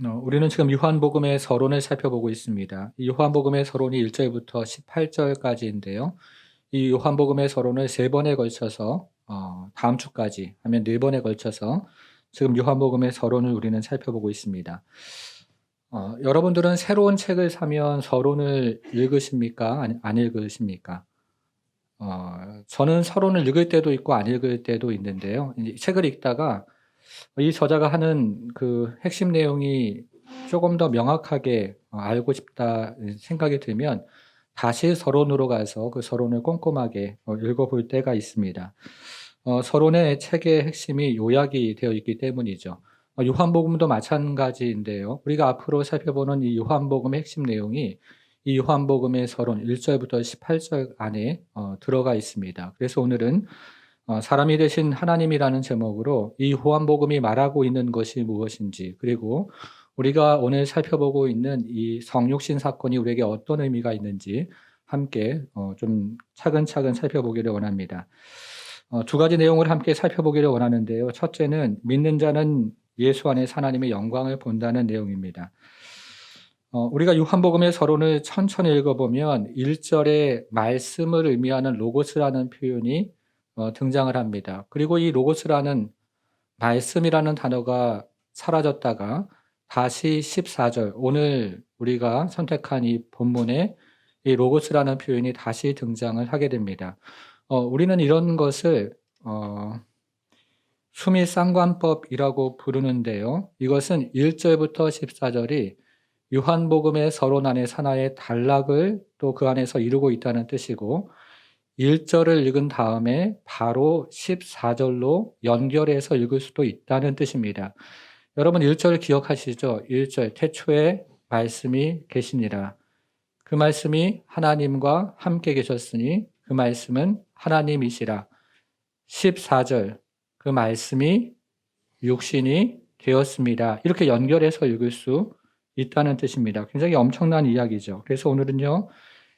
우리는 지금 요한복음의 서론을 살펴보고 있습니다. 이 요한복음의 서론이 1절부터 18절까지인데요. 이 요한복음의 서론을 3번에 걸쳐서 다음 주까지 하면 4번에 걸쳐서 지금 요한복음의 서론을 우리는 살펴보고 있습니다. 여러분들은 새로운 책을 사면 서론을 읽으십니까? 안 읽으십니까? 저는 서론을 읽을 때도 있고 안 읽을 때도 있는데요. 이 책을 읽다가 이 저자가 하는 그 핵심 내용이 조금 더 명확하게 알고 싶다 생각이 들면 다시 서론으로 가서 그 서론을 꼼꼼하게 읽어볼 때가 있습니다. 서론의 책의 핵심이 요약이 되어 있기 때문이죠. 요한복음도 마찬가지인데요. 우리가 앞으로 살펴보는 이 요한복음의 핵심 내용이 이 요한복음의 서론 1절부터 18절 안에 들어가 있습니다. 그래서 오늘은 사람이 되신 하나님이라는 제목으로 이 요한복음이 말하고 있는 것이 무엇인지, 그리고 우리가 오늘 살펴보고 있는 이 성육신 사건이 우리에게 어떤 의미가 있는지 함께 좀 차근차근 살펴보기를 원합니다. 두 가지 내용을 함께 살펴보기를 원하는데요. 첫째는 믿는 자는 예수 안에서 하나님의 영광을 본다는 내용입니다. 우리가 요한복음의 서론을 천천히 읽어보면 1절에 말씀을 의미하는 로고스라는 표현이 등장을 합니다. 그리고 이 로고스라는 말씀이라는 단어가 사라졌다가 다시 14절, 오늘 우리가 선택한 이 본문에 이 로고스라는 표현이 다시 등장을 하게 됩니다. 우리는 이런 것을 수미상관법이라고 부르는데요. 이것은 1절부터 14절이 요한복음의 서론 안에 하나의 단락을 또 그 안에서 이루고 있다는 뜻이고, 1절을 읽은 다음에 바로 14절로 연결해서 읽을 수도 있다는 뜻입니다. 여러분 1절 기억하시죠? 1절 태초에 말씀이 계시니라. 그 말씀이 하나님과 함께 계셨으니 그 말씀은 하나님이시라. 14절 그 말씀이 육신이 되었습니다. 이렇게 연결해서 읽을 수 있다는 뜻입니다. 굉장히 엄청난 이야기죠. 그래서 오늘은요,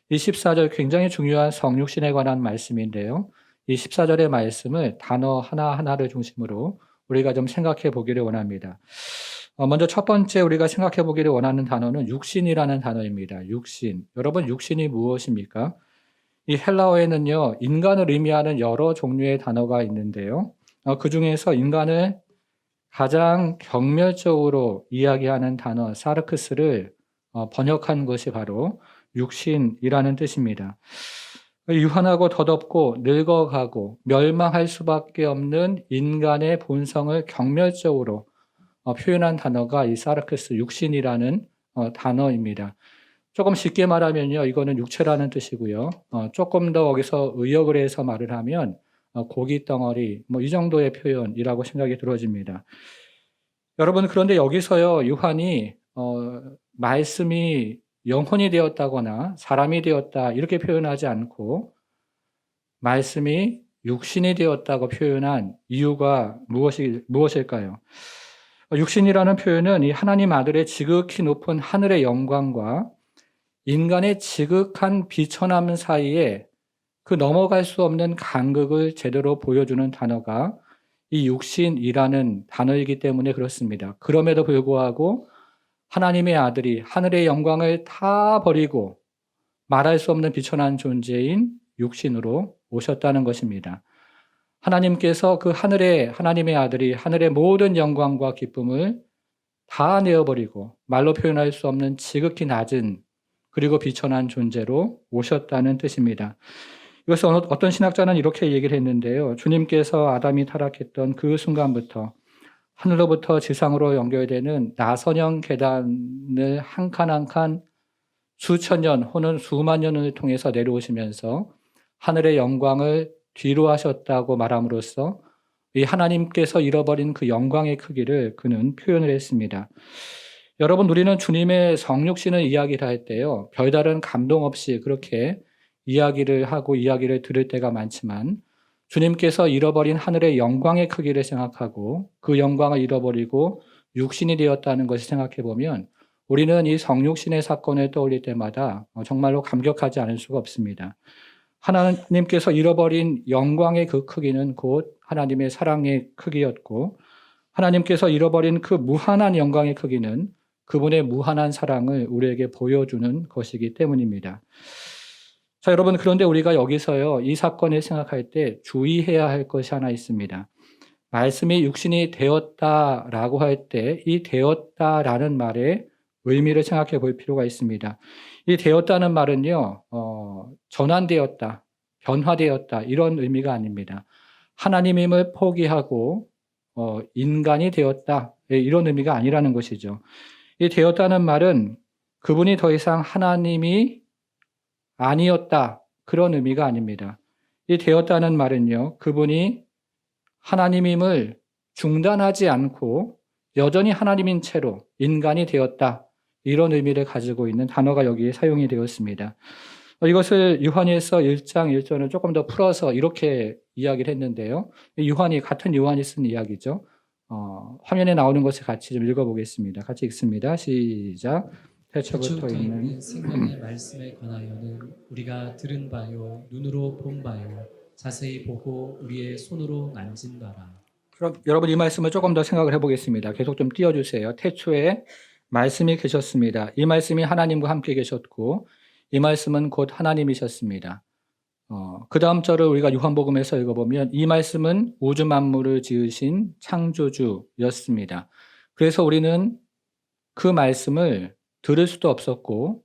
이 14절 굉장히 중요한 성육신에 관한 말씀인데요. 이 14절의 말씀을 단어 하나하나를 중심으로 우리가 좀 생각해 보기를 원합니다. 먼저 첫 번째 우리가 생각해 보기를 원하는 단어는 육신이라는 단어입니다. 육신. 여러분, 육신이 무엇입니까? 이 헬라어에는요, 인간을 의미하는 여러 종류의 단어가 있는데요. 그 중에서 인간을 가장 경멸적으로 이야기하는 단어 사르크스를 번역한 것이 바로 육신이라는 뜻입니다. 유한하고 덧없고 늙어가고 멸망할 수밖에 없는 인간의 본성을 경멸적으로 표현한 단어가 이 사르크스 육신이라는 단어입니다. 조금 쉽게 말하면요, 이거는 육체라는 뜻이고요. 조금 더 거기서 의역을 해서 말을 하면 고기 덩어리, 뭐 이 정도의 표현이라고 생각이 들어집니다. 여러분, 그런데 여기서요, 요한이 말씀이 영혼이 되었다거나 사람이 되었다 이렇게 표현하지 않고 말씀이 육신이 되었다고 표현한 이유가 무엇일까요? 육신이라는 표현은 이 하나님 아들의 지극히 높은 하늘의 영광과 인간의 지극한 비천함 사이에 그 넘어갈 수 없는 간극을 제대로 보여주는 단어가 이 육신이라는 단어이기 때문에 그렇습니다. 그럼에도 불구하고 하나님의 아들이 하늘의 영광을 다 버리고 말할 수 없는 비천한 존재인 육신으로 오셨다는 것입니다. 하나님께서 그 하나님의 아들이 하늘의 모든 영광과 기쁨을 다 내어버리고 말로 표현할 수 없는 지극히 낮은 그리고 비천한 존재로 오셨다는 뜻입니다. 이것을 어떤 신학자는 이렇게 얘기를 했는데요. 주님께서 아담이 타락했던 그 순간부터 하늘로부터 지상으로 연결되는 나선형 계단을 한 칸 한 칸 수천 년 혹은 수만 년을 통해서 내려오시면서 하늘의 영광을 뒤로 하셨다고 말함으로써 이 하나님께서 잃어버린 그 영광의 크기를 그는 표현을 했습니다. 여러분, 우리는 주님의 성육신을 이야기를 할 때요, 별다른 감동 없이 그렇게 이야기를 하고 이야기를 들을 때가 많지만 주님께서 잃어버린 하늘의 영광의 크기를 생각하고 그 영광을 잃어버리고 육신이 되었다는 것을 생각해 보면 우리는 이 성육신의 사건을 떠올릴 때마다 정말로 감격하지 않을 수가 없습니다. 하나님께서 잃어버린 영광의 그 크기는 곧 하나님의 사랑의 크기였고, 하나님께서 잃어버린 그 무한한 영광의 크기는 그분의 무한한 사랑을 우리에게 보여주는 것이기 때문입니다. 자, 여러분, 그런데 우리가 여기서요, 이 사건을 생각할 때 주의해야 할 것이 하나 있습니다. 말씀이 육신이 되었다라고 할 때 이 되었다라는 말의 의미를 생각해 볼 필요가 있습니다. 이 되었다는 말은요, 전환되었다, 변화되었다 이런 의미가 아닙니다. 하나님임을 포기하고 인간이 되었다 이런 의미가 아니라는 것이죠. 이 되었다는 말은 그분이 더 이상 하나님이 아니었다 그런 의미가 아닙니다. 이 되었다는 말은요, 그분이 하나님임을 중단하지 않고 여전히 하나님인 채로 인간이 되었다 이런 의미를 가지고 있는 단어가 여기에 사용이 되었습니다. 이것을 요한일서 1장 1절을 조금 더 풀어서 이렇게 이야기를 했는데요. 같은 요한이 쓴 이야기죠. 화면에 나오는 것을 같이 좀 읽어보겠습니다. 같이 읽습니다. 시작. 태초부터 있는 생명의 말씀에 관하여는 우리가 들은 바요 눈으로 본 바요 자세히 보고 우리의 손으로 만진 바라. 그럼 여러분 이 말씀을 조금 더 생각을 해보겠습니다. 계속 좀 띄워주세요. 태초에 말씀이 계셨습니다. 이 말씀이 하나님과 함께 계셨고 이 말씀은 곧 하나님이셨습니다. 그 다음 절을 우리가 요한복음에서 읽어보면 이 말씀은 우주 만물을 지으신 창조주였습니다. 그래서 우리는 그 말씀을 들을 수도 없었고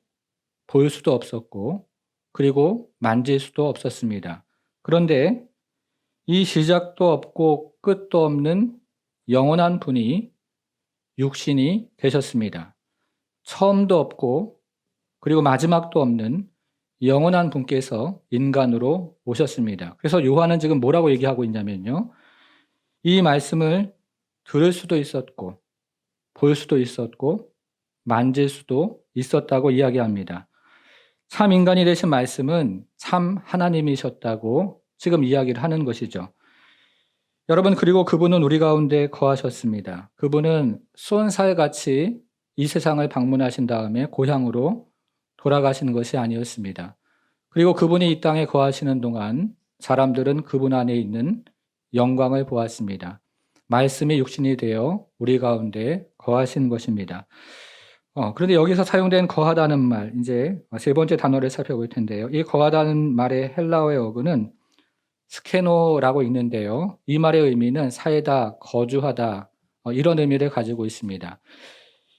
볼 수도 없었고 그리고 만질 수도 없었습니다. 그런데 이 시작도 없고 끝도 없는 영원한 분이 육신이 되셨습니다. 처음도 없고 그리고 마지막도 없는 영원한 분께서 인간으로 오셨습니다. 그래서 요한은 지금 뭐라고 얘기하고 있냐면요. 이 말씀을 들을 수도 있었고 볼 수도 있었고 만질 수도 있었다고 이야기합니다. 참 인간이 되신 말씀은 참 하나님이셨다고 지금 이야기를 하는 것이죠. 여러분, 그리고 그분은 우리 가운데 거하셨습니다. 그분은 쏜살같이 이 세상을 방문하신 다음에 고향으로 돌아가시는 것이 아니었습니다. 그리고 그분이 이 땅에 거하시는 동안 사람들은 그분 안에 있는 영광을 보았습니다. 말씀이 육신이 되어 우리 가운데 거하신 것입니다. 그런데 여기서 사용된 거하다는 말, 이제 세 번째 단어를 살펴볼 텐데요. 이 거하다는 말의 헬라어의 어근은 스케노라고 있는데요. 이 말의 의미는 살다, 거주하다 이런 의미를 가지고 있습니다.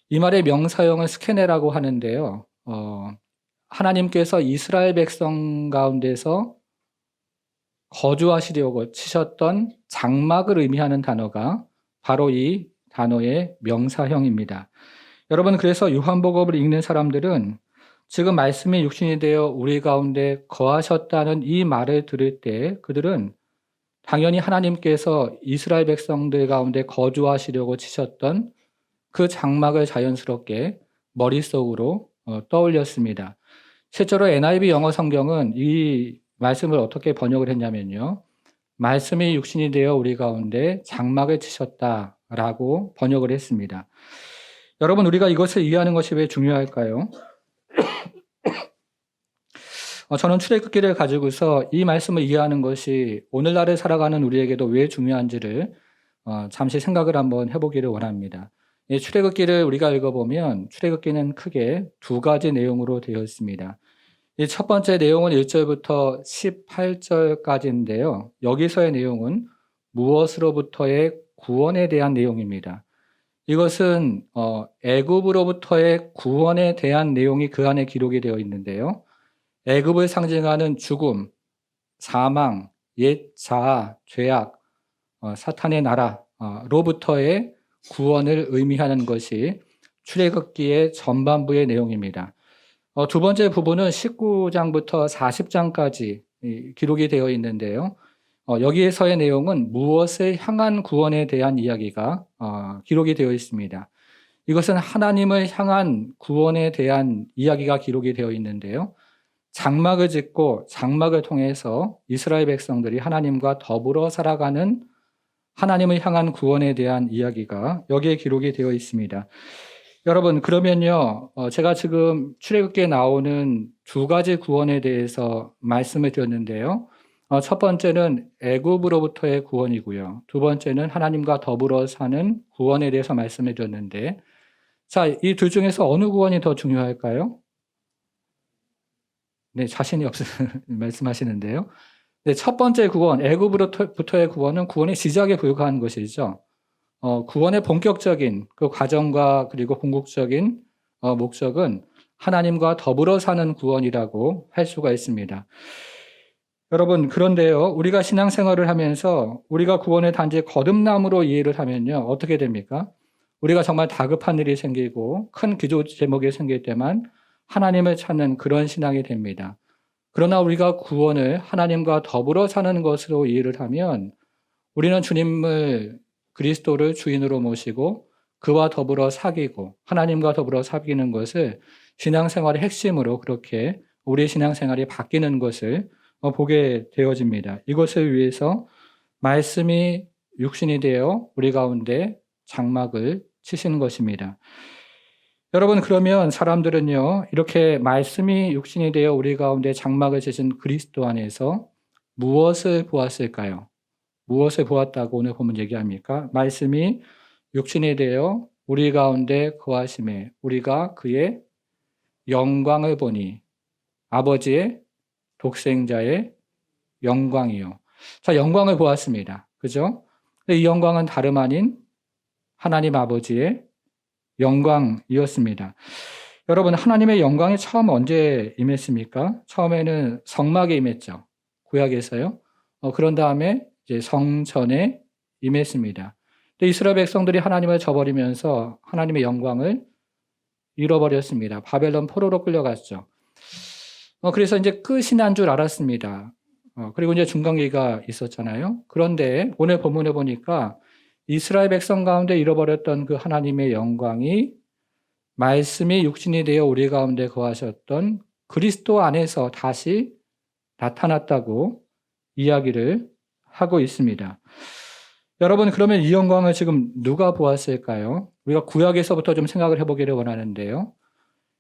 이 말의 명사형은 스케네라고 하는데요. 하나님께서 이스라엘 백성 가운데서 거주하시려고 치셨던 장막을 의미하는 단어가 바로 이 단어의 명사형입니다. 여러분, 그래서 요한복음을 읽는 사람들은 지금 말씀이 육신이 되어 우리 가운데 거하셨다는 이 말을 들을 때 그들은 당연히 하나님께서 이스라엘 백성들 가운데 거주하시려고 치셨던 그 장막을 자연스럽게 머릿속으로 떠올렸습니다. 실제로 NIV 영어 성경은 이 말씀을 어떻게 번역을 했냐면요. 말씀이 육신이 되어 우리 가운데 장막을 치셨다라고 번역을 했습니다. 여러분, 우리가 이것을 이해하는 것이 왜 중요할까요? 저는 출애굽기를 가지고서 이 말씀을 이해하는 것이 오늘날을 살아가는 우리에게도 왜 중요한지를 잠시 생각을 한번 해보기를 원합니다. 이 출애굽기를 우리가 읽어보면 출애굽기는 크게 두 가지 내용으로 되어 있습니다. 이 첫 번째 내용은 1절부터 18절까지인데요. 여기서의 내용은 무엇으로부터의 구원에 대한 내용입니다. 이것은 애굽으로부터의 구원에 대한 내용이 그 안에 기록이 되어 있는데요. 애굽을 상징하는 죽음, 사망, 옛 자아, 죄악, 사탄의 나라로부터의 구원을 의미하는 것이 출애굽기의 전반부의 내용입니다. 두 번째 부분은 19장부터 40장까지 기록이 되어 있는데요. 여기에서의 내용은 무엇을 향한 구원에 대한 이야기가 기록이 되어 있습니다. 이것은 하나님을 향한 구원에 대한 이야기가 기록이 되어 있는데요. 장막을 짓고 장막을 통해서 이스라엘 백성들이 하나님과 더불어 살아가는 하나님을 향한 구원에 대한 이야기가 여기에 기록이 되어 있습니다. 여러분, 그러면요, 제가 지금 출애굽기에 나오는 두 가지 구원에 대해서 말씀을 드렸는데요. 첫 번째는 애굽으로부터의 구원이고요. 두 번째는 하나님과 더불어 사는 구원에 대해서 말씀을 드렸는데, 자, 이 둘 중에서 어느 구원이 더 중요할까요? 네, 자신이 없으 말씀하시는데요. 네, 첫 번째 구원, 애굽으로부터의 구원은 구원의 시작에 불과한 것이죠. 구원의 본격적인 그 과정과 그리고 궁극적인 목적은 하나님과 더불어 사는 구원이라고 할 수가 있습니다. 여러분, 그런데요, 우리가 신앙생활을 하면서 우리가 구원의 단지 거듭남으로 이해를 하면요, 어떻게 됩니까? 우리가 정말 다급한 일이 생기고 큰 기도 제목이 생길 때만 하나님을 찾는 그런 신앙이 됩니다. 그러나 우리가 구원을 하나님과 더불어 사는 것으로 이해를 하면 우리는 주님을 그리스도를 주인으로 모시고 그와 더불어 사귀고 하나님과 더불어 사귀는 것을 신앙생활의 핵심으로 그렇게 우리 신앙생활이 바뀌는 것을 보게 되어집니다. 이것을 위해서 말씀이 육신이 되어 우리 가운데 장막을 치시는 것입니다. 여러분, 그러면 사람들은요, 이렇게 말씀이 육신이 되어 우리 가운데 장막을 치신 그리스도 안에서 무엇을 보았을까요? 무엇을 보았다고 오늘 보면 얘기합니까? 말씀이 육신이 되어 우리 가운데 거하심에 우리가 그의 영광을 보니 아버지의 독생자의 영광이요. 자, 영광을 보았습니다. 그죠? 이 영광은 다름 아닌 하나님 아버지의 영광이었습니다. 여러분, 하나님의 영광이 처음 언제 임했습니까? 처음에는 성막에 임했죠. 구약에서요. 그런 다음에 이제 성전에 임했습니다. 근데 이스라엘 백성들이 하나님을 저버리면서 하나님의 영광을 잃어버렸습니다. 바벨론 포로로 끌려갔죠. 그래서 이제 끝이 난 줄 알았습니다. 그리고 이제 중간기가 있었잖아요. 그런데 오늘 본문에 보니까 이스라엘 백성 가운데 잃어버렸던 그 하나님의 영광이 말씀이 육신이 되어 우리 가운데 거하셨던 그리스도 안에서 다시 나타났다고 이야기를 하고 있습니다. 여러분, 그러면 이 영광을 지금 누가 보았을까요? 우리가 구약에서부터 좀 생각을 해보기를 원하는데요.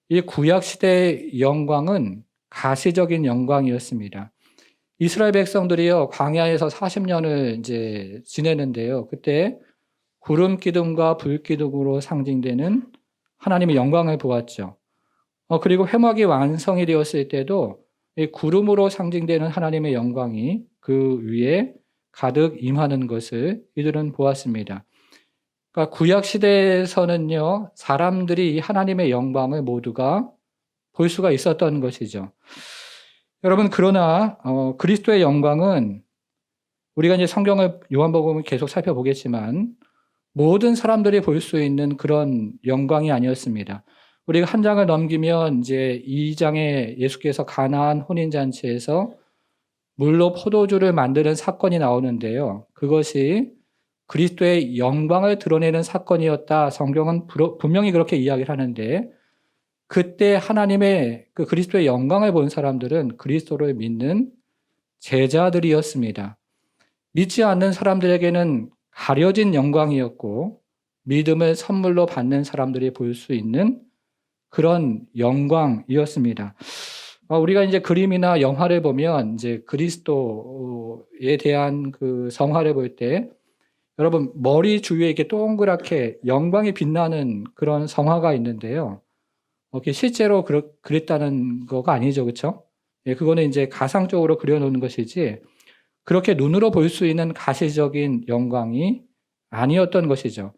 이 구약 시대의 영광은 가시적인 영광이었습니다. 이스라엘 백성들이요, 광야에서 40년을 이제 지내는데요. 그때 구름 기둥과 불 기둥으로 상징되는 하나님의 영광을 보았죠. 그리고 회막이 완성이 되었을 때도 이 구름으로 상징되는 하나님의 영광이 그 위에 가득 임하는 것을 이들은 보았습니다. 그러니까 구약 시대에서는요, 사람들이 이 하나님의 영광을 모두가 볼 수가 있었던 것이죠. 여러분, 그러나 그리스도의 영광은 우리가 이제 성경을 요한복음을 계속 살펴보겠지만 모든 사람들이 볼 수 있는 그런 영광이 아니었습니다. 우리가 한 장을 넘기면 이제 2장에 예수께서 가나안 혼인잔치에서 물로 포도주를 만드는 사건이 나오는데요. 그것이 그리스도의 영광을 드러내는 사건이었다. 성경은 분명히 그렇게 이야기를 하는데 그때 하나님의 그 그리스도의 영광을 본 사람들은 그리스도를 믿는 제자들이었습니다. 믿지 않는 사람들에게는 가려진 영광이었고 믿음을 선물로 받는 사람들이 볼 수 있는 그런 영광이었습니다. 우리가 이제 그림이나 영화를 보면 이제 그리스도에 대한 그 성화를 볼 때 여러분 머리 주위에 이렇게 동그랗게 영광이 빛나는 그런 성화가 있는데요. 실제로 그랬다는 거가 아니죠, 그렇죠? 예, 그거는 이제 가상적으로 그려놓는 것이지 그렇게 눈으로 볼 수 있는 가시적인 영광이 아니었던 것이죠.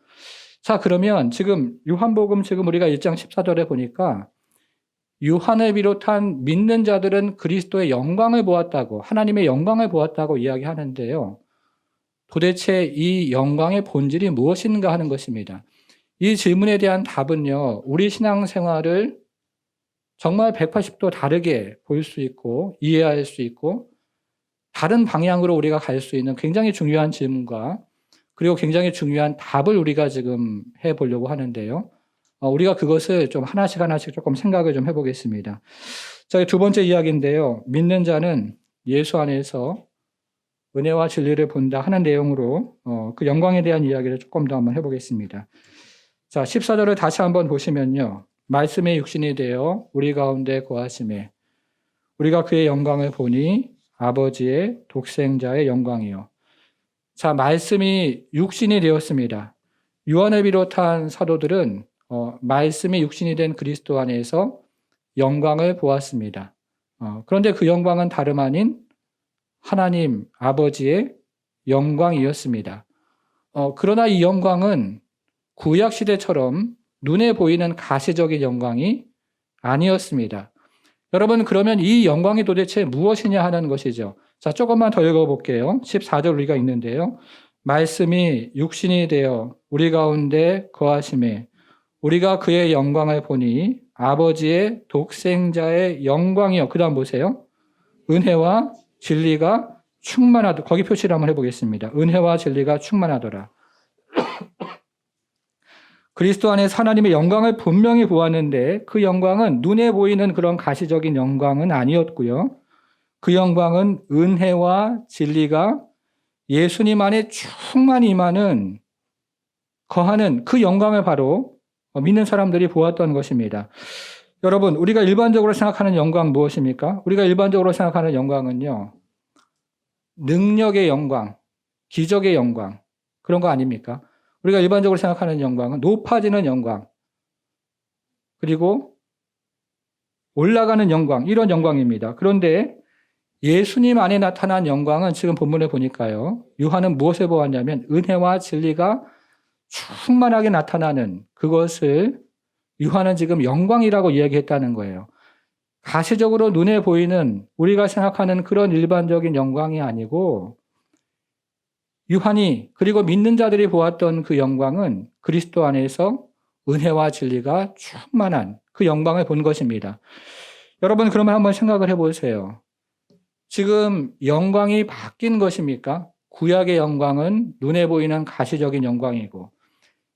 자, 그러면 지금 요한복음 지금 우리가 1장 14절에 보니까 요한을 비롯한 믿는 자들은 그리스도의 영광을 보았다고, 하나님의 영광을 보았다고 이야기하는데요. 도대체 이 영광의 본질이 무엇인가 하는 것입니다. 이 질문에 대한 답은요, 우리 신앙생활을 정말 180도 다르게 볼 수 있고, 이해할 수 있고, 다른 방향으로 우리가 갈 수 있는 굉장히 중요한 질문과 그리고 굉장히 중요한 답을 우리가 지금 해보려고 하는데요. 우리가 그것을 좀 하나씩 조금 생각을 좀 해보겠습니다. 자, 두 번째 이야기인데요. 믿는 자는 예수 안에서 은혜와 진리를 본다 하는 내용으로 그 영광에 대한 이야기를 조금 더 한번 해보겠습니다. 자, 14절을 다시 한번 보시면요. 말씀의 육신이 되어 우리 가운데 거하심에 우리가 그의 영광을 보니 아버지의 독생자의 영광이요. 자, 말씀이 육신이 되었습니다. 요한을 비롯한 사도들은 말씀이 육신이 된 그리스도 안에서 영광을 보았습니다. 그런데 그 영광은 다름 아닌 하나님 아버지의 영광이었습니다. 그러나 이 영광은 구약 시대처럼 눈에 보이는 가시적인 영광이 아니었습니다. 여러분, 그러면 이 영광이 도대체 무엇이냐 하는 것이죠. 자, 조금만 더 읽어볼게요. 14절 우리가 있는데요. 말씀이 육신이 되어 우리 가운데 거하심에 우리가 그의 영광을 보니 아버지의 독생자의 영광이요. 그 다음 보세요. 은혜와 진리가 충만하더라. 거기 표시를 한번 해보겠습니다. 은혜와 진리가 충만하더라. 그리스도 안에서 하나님의 영광을 분명히 보았는데 그 영광은 눈에 보이는 그런 가시적인 영광은 아니었고요. 그 영광은 은혜와 진리가 예수님 안에 충만히 임하는 거하는 그 영광을 바로 믿는 사람들이 보았던 것입니다. 여러분, 우리가 일반적으로 생각하는 영광 무엇입니까? 우리가 일반적으로 생각하는 영광은요. 능력의 영광, 기적의 영광, 그런 거 아닙니까? 우리가 일반적으로 생각하는 영광은 높아지는 영광, 그리고 올라가는 영광, 이런 영광입니다. 그런데 예수님 안에 나타난 영광은 지금 본문에 보니까요. 요한은 무엇을 보았냐면 은혜와 진리가 충만하게 나타나는 그것을 요한은 지금 영광이라고 이야기했다는 거예요. 가시적으로 눈에 보이는 우리가 생각하는 그런 일반적인 영광이 아니고 요한이 그리고 믿는 자들이 보았던 그 영광은 그리스도 안에서 은혜와 진리가 충만한 그 영광을 본 것입니다. 여러분, 그러면 한번 생각을 해보세요. 지금 영광이 바뀐 것입니까? 구약의 영광은 눈에 보이는 가시적인 영광이고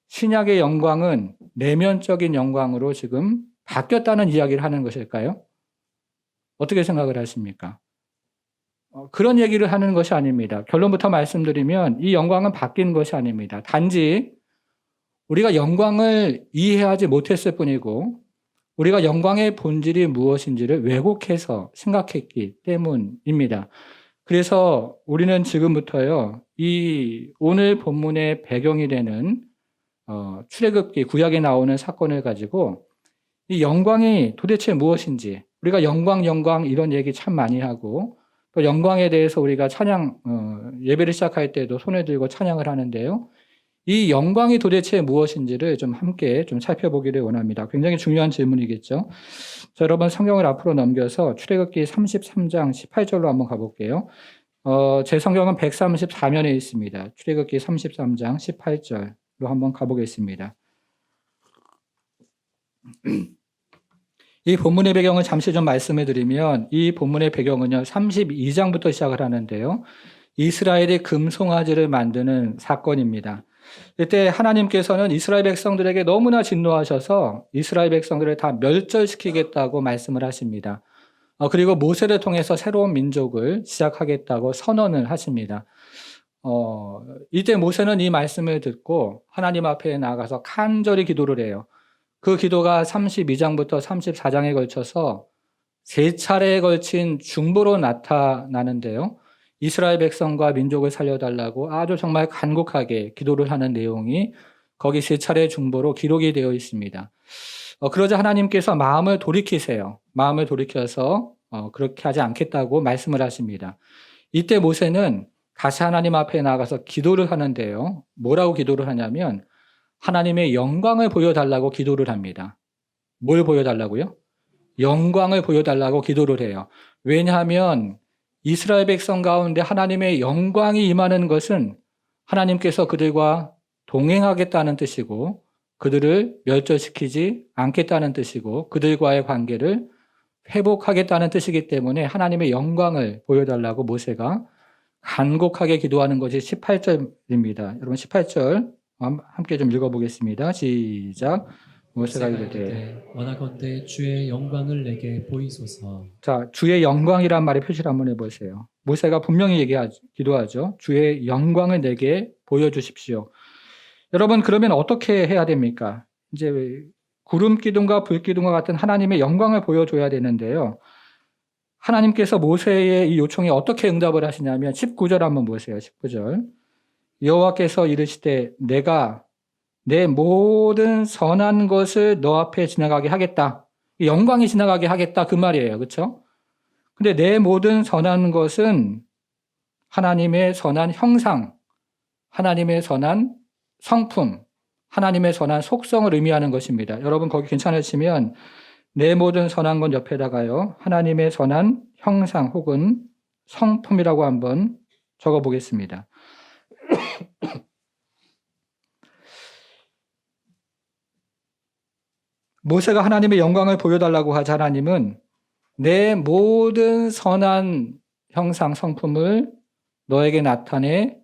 신약의 영광은 내면적인 영광으로 지금 바뀌었다는 이야기를 하는 것일까요? 어떻게 생각을 하십니까? 그런 얘기를 하는 것이 아닙니다. 결론부터 말씀드리면 이 영광은 바뀐 것이 아닙니다. 단지 우리가 영광을 이해하지 못했을 뿐이고 우리가 영광의 본질이 무엇인지를 왜곡해서 생각했기 때문입니다. 그래서 우리는 지금부터요, 이 오늘 본문의 배경이 되는 출애굽기 구약에 나오는 사건을 가지고 이 영광이 도대체 무엇인지 우리가 영광 이런 얘기 참 많이 하고 또 영광에 대해서 우리가 찬양 예배를 시작할 때도 손을 들고 찬양을 하는데요. 이 영광이 도대체 무엇인지를 좀 함께 좀 살펴보기를 원합니다. 굉장히 중요한 질문이겠죠. 자, 여러분 성경을 앞으로 넘겨서 출애굽기 33장 18절로 한번 가볼게요. 제 성경은 134면에 있습니다. 출애굽기 33장 18절로 한번 가보겠습니다. 이 본문의 배경을 잠시 좀 말씀해 드리면 이 본문의 배경은요 32장부터 시작을 하는데요. 이스라엘이 금송아지를 만드는 사건입니다. 이때 하나님께서는 이스라엘 백성들에게 너무나 진노하셔서 이스라엘 백성들을 다 멸절시키겠다고 말씀을 하십니다. 그리고 모세를 통해서 새로운 민족을 시작하겠다고 선언을 하십니다. 이때 모세는 이 말씀을 듣고 하나님 앞에 나가서 간절히 기도를 해요. 그 기도가 32장부터 34장에 걸쳐서 세 차례에 걸친 중보로 나타나는데요. 이스라엘 백성과 민족을 살려달라고 아주 정말 간곡하게 기도를 하는 내용이 거기 세 차례 중보로 기록이 되어 있습니다. 그러자 하나님께서 마음을 돌이키세요. 마음을 돌이켜서 그렇게 하지 않겠다고 말씀을 하십니다. 이때 모세는 다시 하나님 앞에 나가서 기도를 하는데요. 뭐라고 기도를 하냐면 하나님의 영광을 보여달라고 기도를 합니다. 뭘 보여달라고요? 영광을 보여달라고 기도를 해요. 왜냐하면 이스라엘 백성 가운데 하나님의 영광이 임하는 것은 하나님께서 그들과 동행하겠다는 뜻이고 그들을 멸절시키지 않겠다는 뜻이고 그들과의 관계를 회복하겠다는 뜻이기 때문에 하나님의 영광을 보여달라고 모세가 간곡하게 기도하는 것이 18절입니다. 여러분 18절 함께 좀 읽어보겠습니다. 시작. 모세가 이르되 원하건대 주의 영광을 내게 보이소서. 자, 주의 영광이란 말에 표시를 한번 해보세요. 모세가 분명히 기도하죠. 주의 영광을 내게 보여주십시오. 여러분, 그러면 어떻게 해야 됩니까? 이제 구름 기둥과 불 기둥과 같은 하나님의 영광을 보여줘야 되는데요. 하나님께서 모세의 이 요청에 어떻게 응답을 하시냐면 19절 한번 보세요. 19절. 여호와께서 이르시되 내가 내 모든 선한 것을 너 앞에 지나가게 하겠다. 영광이 지나가게 하겠다 그 말이에요. 그렇죠? 근데 내 모든 선한 것은 하나님의 선한 형상, 하나님의 선한 성품, 하나님의 선한 속성을 의미하는 것입니다. 여러분 거기 괜찮으시면 내 모든 선한 것 옆에다가요. 하나님의 선한 형상 혹은 성품이라고 한번 적어 보겠습니다. 모세가 하나님의 영광을 보여달라고 하자 하나님은 내 모든 선한 형상 성품을 너에게 나타내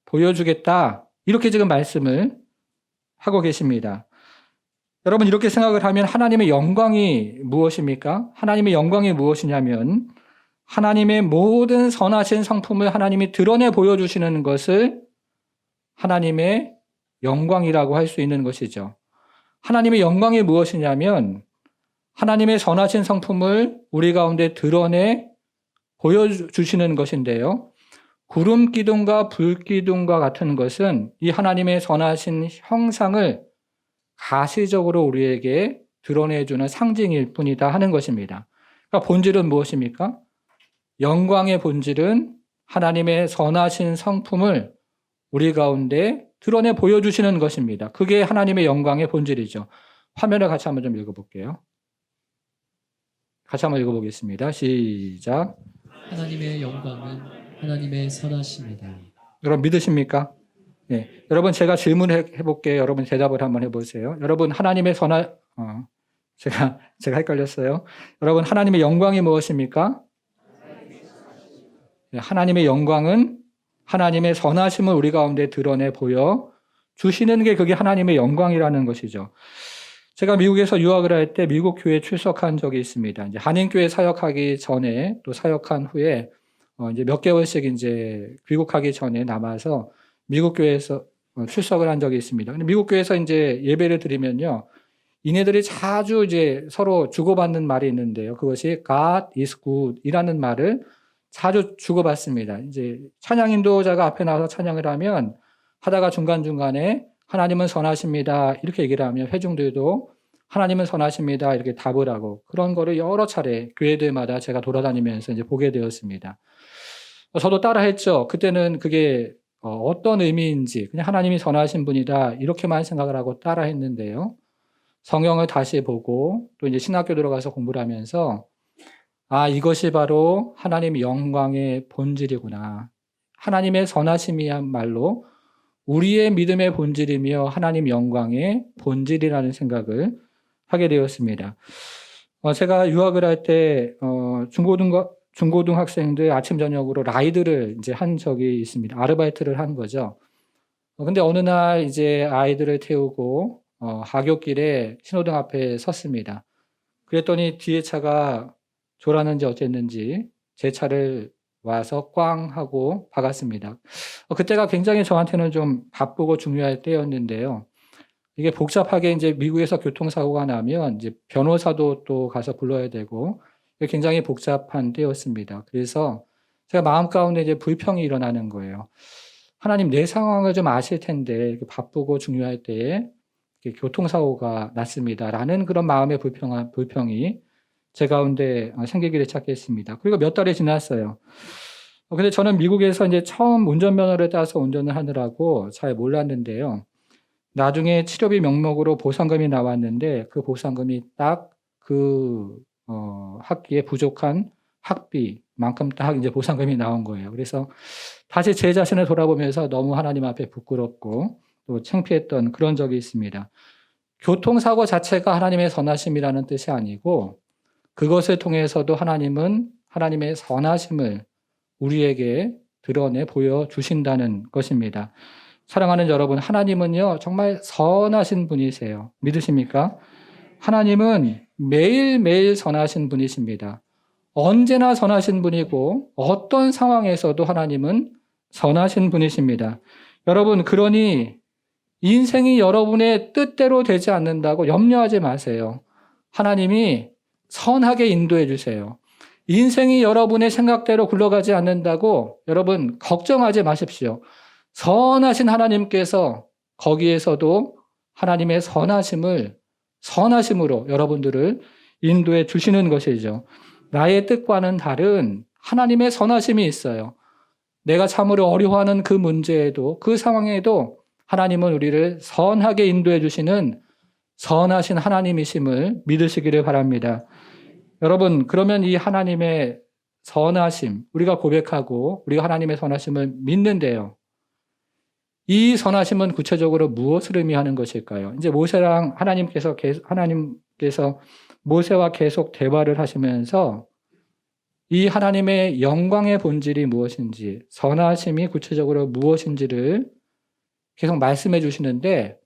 보여주겠다. 이렇게 지금 말씀을 하고 계십니다. 여러분 이렇게 생각을 하면 하나님의 영광이 무엇입니까? 하나님의 영광이 무엇이냐면 하나님의 모든 선하신 성품을 하나님이 드러내 보여주시는 것을 하나님의 영광이라고 할 수 있는 것이죠. 하나님의 영광이 무엇이냐면 하나님의 선하신 성품을 우리 가운데 드러내 보여주시는 것인데요. 구름 기둥과 불 기둥과 같은 것은 이 하나님의 선하신 형상을 가시적으로 우리에게 드러내주는 상징일 뿐이다 하는 것입니다. 그러니까 본질은 무엇입니까? 영광의 본질은 하나님의 선하신 성품을 우리 가운데 드러내 보여주시는 것입니다. 그게 하나님의 영광의 본질이죠. 화면을 같이 한번 좀 읽어볼게요. 같이 한번 읽어보겠습니다. 시작. 하나님의 영광은 하나님의 선하심이다. 여러분 믿으십니까? 네. 여러분 제가 질문해 볼게요. 여러분 대답을 한번 해보세요. 여러분 하나님의 제가 헷갈렸어요. 여러분 하나님의 영광이 무엇입니까? 네, 하나님의 영광은 하나님의 선하심을 우리 가운데 드러내 보여 주시는 게 그게 하나님의 영광이라는 것이죠. 제가 미국에서 유학을 할 때 미국 교회에 출석한 적이 있습니다. 이제 한인교회 사역하기 전에 또 사역한 후에 이제 몇 개월씩 이제 귀국하기 전에 남아서 미국 교회에서 출석을 한 적이 있습니다. 근데 미국 교회에서 이제 예배를 드리면요. 이네들이 자주 이제 서로 주고받는 말이 있는데요. 그것이 God is good 이라는 말을 자주 주고받습니다. 이제 찬양 인도자가 앞에 나와서 찬양을 하면 하다가 중간중간에 하나님은 선하십니다. 이렇게 얘기를 하면 회중들도 하나님은 선하십니다. 이렇게 답을 하고 그런 거를 여러 차례 교회들마다 제가 돌아다니면서 이제 보게 되었습니다. 저도 따라 했죠. 그때는 그게 어떤 의미인지 그냥 하나님이 선하신 분이다. 이렇게만 생각을 하고 따라 했는데요. 성경을 다시 보고 또 이제 신학교 들어가서 공부를 하면서 이것이 바로 하나님의 영광의 본질이구나. 하나님의 선하심이야말로 우리의 믿음의 본질이며 하나님 영광의 본질이라는 생각을 하게 되었습니다. 제가 유학을 할 때 중고등학생들 아침 저녁으로 라이드를 이제 한 적이 있습니다. 아르바이트를 한 거죠. 근데 어느 날 이제 아이들을 태우고 하굣길에 신호등 앞에 섰습니다. 그랬더니 뒤에 차가 졸았는지 어쨌는지 제 차를 와서 꽝 하고 박았습니다. 그때가 굉장히 저한테는 좀 바쁘고 중요할 때였는데요. 이게 복잡하게 이제 미국에서 교통사고가 나면 이제 변호사도 또 가서 불러야 되고 굉장히 복잡한 때였습니다. 그래서 제가 마음 가운데 이제 불평이 일어나는 거예요. 하나님 내 상황을 좀 아실 텐데 이렇게 바쁘고 중요할 때에 교통사고가 났습니다라는 그런 마음의 불평이 제 가운데 생기기를 시작했습니다. 그리고 몇 달이 지났어요. 근데 저는 미국에서 이제 처음 운전면허를 따서 운전을 하느라고 잘 몰랐는데요. 나중에 치료비 명목으로 보상금이 나왔는데 그 보상금이 딱 그 학기에 부족한 학비만큼 딱 이제 보상금이 나온 거예요. 그래서 다시 제 자신을 돌아보면서 너무 하나님 앞에 부끄럽고 또 창피했던 그런 적이 있습니다. 교통사고 자체가 하나님의 선하심이라는 뜻이 아니고 그것을 통해서도 하나님은 하나님의 선하심을 우리에게 드러내 보여주신다는 것입니다. 사랑하는 여러분, 하나님은요, 정말 선하신 분이세요. 믿으십니까? 하나님은 매일매일 선하신 분이십니다. 언제나 선하신 분이고 어떤 상황에서도 하나님은 선하신 분이십니다. 여러분, 그러니 인생이 여러분의 뜻대로 되지 않는다고 염려하지 마세요. 하나님이 선하게 인도해 주세요. 인생이 여러분의 생각대로 굴러가지 않는다고 여러분 걱정하지 마십시오. 선하신 하나님께서 거기에서도 하나님의 선하심으로 여러분들을 인도해 주시는 것이죠. 나의 뜻과는 다른 하나님의 선하심이 있어요. 내가 참으로 어려워하는 그 문제에도, 그 상황에도 하나님은 우리를 선하게 인도해 주시는 선하신 하나님이심을 믿으시기를 바랍니다. 여러분, 그러면 이 하나님의 선하심, 우리가 고백하고 우리가 하나님의 선하심을 믿는데요. 이 선하심은 구체적으로 무엇을 의미하는 것일까요? 이제 하나님께서 모세와 계속 대화를 하시면서 이 하나님의 영광의 본질이 무엇인지, 선하심이 구체적으로 무엇인지를 계속 말씀해 주시는데,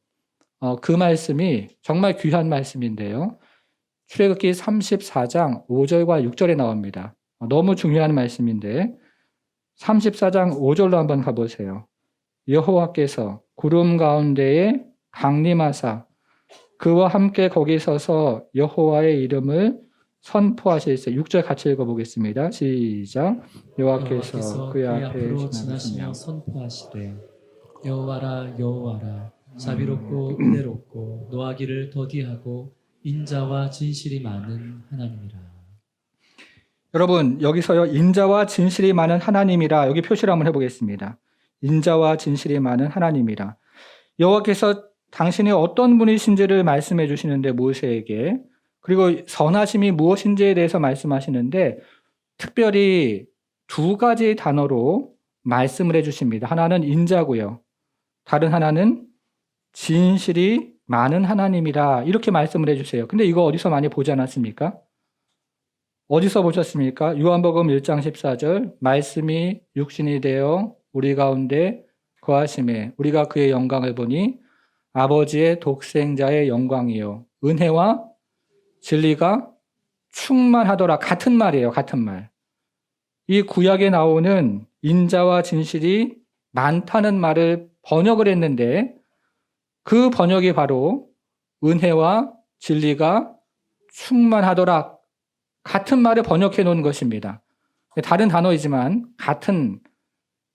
그 말씀이 정말 귀한 말씀인데요. 출애굽기 34장 5절과 6절에 나옵니다. 너무 중요한 말씀인데 34장 5절로 한번 가보세요. 여호와께서 구름 가운데에 강림하사 그와 함께 거기 서서 여호와의 이름을 선포하실세. 6절 같이 읽어보겠습니다. 시작. 여호와께서 그의 앞에 지나시며 선포하시되 여호와라 여호와라 자비롭고 은혜롭고 노하기를 더디하고 인자와 진실이 많은 하나님이라. 여러분, 여기서요, 인자와 진실이 많은 하나님이라, 여기 표시를 한번 해보겠습니다. 인자와 진실이 많은 하나님이라. 여호와께서 당신이 어떤 분이신지를 말씀해 주시는데, 모세에게, 그리고 선하심이 무엇인지에 대해서 말씀하시는데 특별히 두 가지 단어로 말씀을 해 주십니다. 하나는 인자고요. 다른 하나는 진실이 많은 하나님이라, 이렇게 말씀을 해 주세요. 근데 이거 어디서 많이 보지 않았습니까? 어디서 보셨습니까? 요한복음 1장 14절, 말씀이 육신이 되어 우리 가운데 거하심에 우리가 그의 영광을 보니 아버지의 독생자의 영광이요 은혜와 진리가 충만하더라. 같은 말이에요. 같은 말. 이 구약에 나오는 인자와 진실이 많다는 말을 번역을 했는데 그 번역이 바로 은혜와 진리가 충만하더라. 같은 말을 번역해 놓은 것입니다. 다른 단어이지만 같은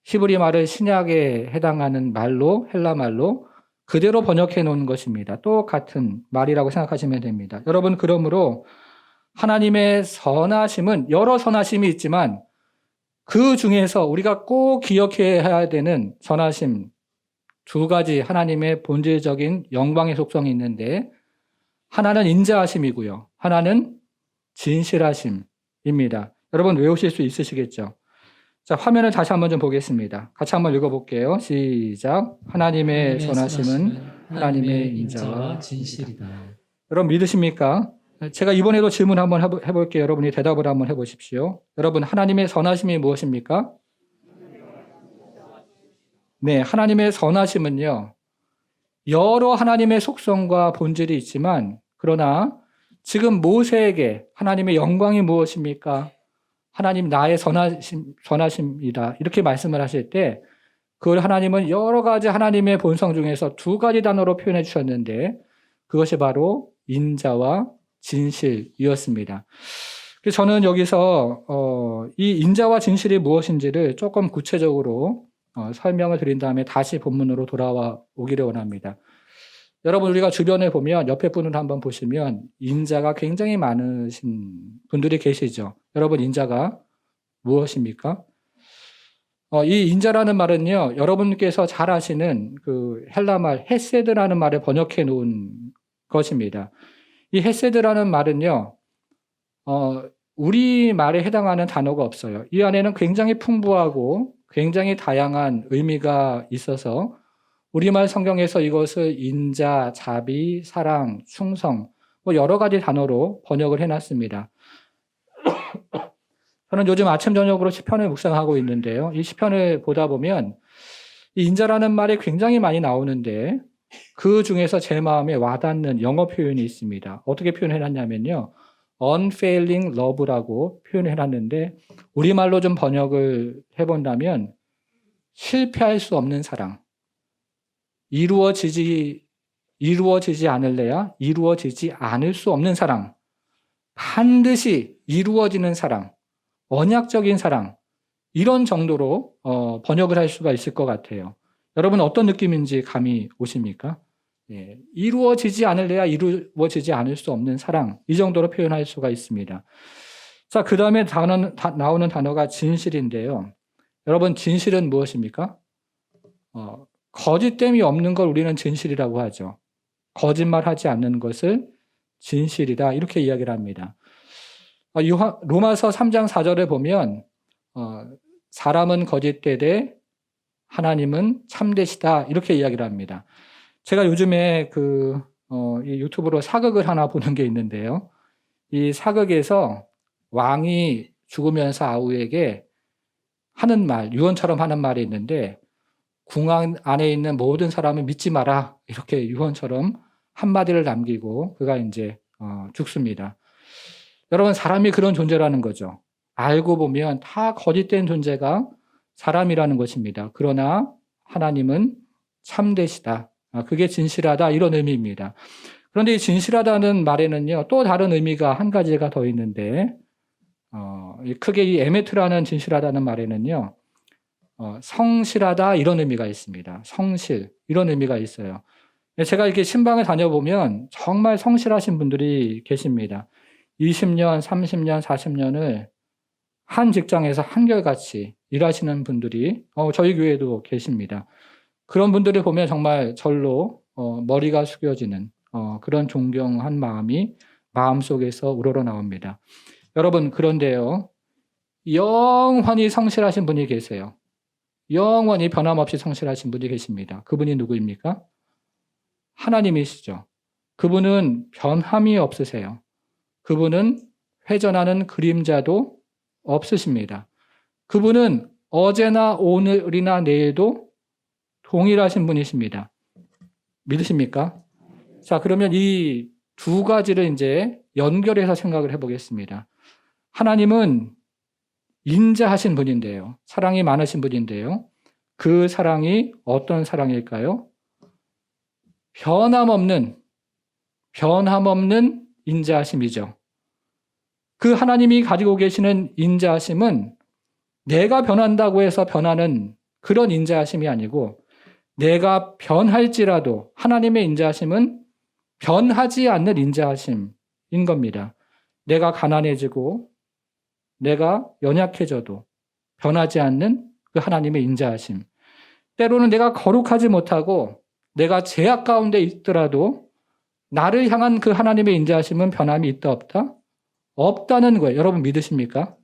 히브리 말을 신약에 해당하는 말로, 헬라 말로 그대로 번역해 놓은 것입니다. 똑같은 말이라고 생각하시면 됩니다. 여러분, 그러므로 하나님의 선하심은 여러 선하심이 있지만 그 중에서 우리가 꼭 기억해야 되는 선하심 두 가지, 하나님의 본질적인 영광의 속성이 있는데 하나는 인자하심이고요. 하나는 진실하심입니다. 여러분 외우실 수 있으시겠죠? 자, 화면을 다시 한번 좀 보겠습니다. 같이 한번 읽어볼게요. 시작. 하나님의 선하심은 하나님의 인자와 진실이다. 여러분 믿으십니까? 제가 이번에도 질문 한번 해볼게요. 여러분이 대답을 한번 해보십시오. 여러분, 하나님의 선하심이 무엇입니까? 네, 하나님의 선하심은요, 여러 하나님의 속성과 본질이 있지만, 그러나 지금 모세에게 하나님의 영광이 무엇입니까? 하나님 나의 선하심이다. 이렇게 말씀을 하실 때, 그걸 하나님은 여러 가지 하나님의 본성 중에서 두 가지 단어로 표현해 주셨는데, 그것이 바로 인자와 진실이었습니다. 그래서 저는 여기서 이 인자와 진실이 무엇인지를 조금 구체적으로 설명을 드린 다음에 다시 본문으로 돌아와 오기를 원합니다. 여러분, 우리가 주변에 보면 옆에 분을 한번 보시면 인자가 굉장히 많으신 분들이 계시죠. 여러분, 인자가 무엇입니까? 이 인자라는 말은요, 여러분께서 잘 아시는 그 헬라 말 헤세드라는 말을 번역해 놓은 것입니다. 이 헤세드라는 말은요, 우리 말에 해당하는 단어가 없어요. 이 안에는 굉장히 풍부하고 굉장히 다양한 의미가 있어서 우리말 성경에서 이것을 인자, 자비, 사랑, 충성, 뭐 여러 가지 단어로 번역을 해놨습니다. 저는 요즘 아침 저녁으로 시편을 묵상하고 있는데요. 이 시편을 보다 보면 이 인자라는 말이 굉장히 많이 나오는데 그 중에서 제 마음에 와닿는 영어 표현이 있습니다. 어떻게 표현해놨냐면요, unfailing love라고 표현해놨는데 우리말로 좀 번역을 해본다면 실패할 수 없는 사랑, 이루어지지 않을래야 이루어지지 않을 수 없는 사랑, 반드시 이루어지는 사랑, 언약적인 사랑, 이런 정도로 번역을 할 수가 있을 것 같아요. 여러분 어떤 느낌인지 감이 오십니까? 이루어지지 않을래야 이루어지지 않을 수 없는 사랑, 이 정도로 표현할 수가 있습니다. 자, 그 다음에 나오는 단어가 진실인데요. 여러분, 진실은 무엇입니까? 거짓됨이 없는 걸 우리는 진실이라고 하죠. 거짓말하지 않는 것을 진실이다, 이렇게 이야기를 합니다. 로마서 3장 4절에 보면 사람은 거짓되되 하나님은 참되시다, 이렇게 이야기를 합니다. 제가 요즘에 이 유튜브로 사극을 하나 보는 게 있는데요. 이 사극에서 왕이 죽으면서 아우에게 하는 말, 유언처럼 하는 말이 있는데, 궁 안에 있는 모든 사람을 믿지 마라, 이렇게 유언처럼 한마디를 남기고 그가 이제 죽습니다. 여러분, 사람이 그런 존재라는 거죠. 알고 보면 다 거짓된 존재가 사람이라는 것입니다. 그러나 하나님은 참되시다, 그게 진실하다, 이런 의미입니다. 그런데 이 진실하다는 말에는요, 또 다른 의미가 한 가지가 더 있는데, 크게 이 에메트라는 진실하다는 말에는요, 성실하다, 이런 의미가 있습니다. 성실, 이런 의미가 있어요. 제가 이렇게 신방에 다녀보면 정말 성실하신 분들이 계십니다. 20년, 30년, 40년을 한 직장에서 한결같이 일하시는 분들이 저희 교회에도 계십니다. 그런 분들을 보면 정말 절로 머리가 숙여지는 그런 존경한 마음이 마음속에서 우러러 나옵니다. 여러분, 그런데요, 영원히 성실하신 분이 계세요. 영원히 변함없이 성실하신 분이 계십니다. 그분이 누구입니까? 하나님이시죠. 그분은 변함이 없으세요. 그분은 회전하는 그림자도 없으십니다. 그분은 어제나 오늘이나 내일도 동일하신 분이십니다. 믿으십니까? 자, 그러면 이 두 가지를 이제 연결해서 생각을 해보겠습니다. 하나님은 인자하신 분인데요. 사랑이 많으신 분인데요. 그 사랑이 어떤 사랑일까요? 변함없는 인자하심이죠. 그 하나님이 가지고 계시는 인자하심은 내가 변한다고 해서 변하는 그런 인자하심이 아니고, 내가 변할지라도 하나님의 인자하심은 변하지 않는 인자하심인 겁니다. 내가 가난해지고 내가 연약해져도 변하지 않는 그 하나님의 인자하심. 때로는 내가 거룩하지 못하고 내가 죄악 가운데 있더라도 나를 향한 그 하나님의 인자하심은 변함이 있다 없다? 없다는 거예요. 여러분, 믿으십니까?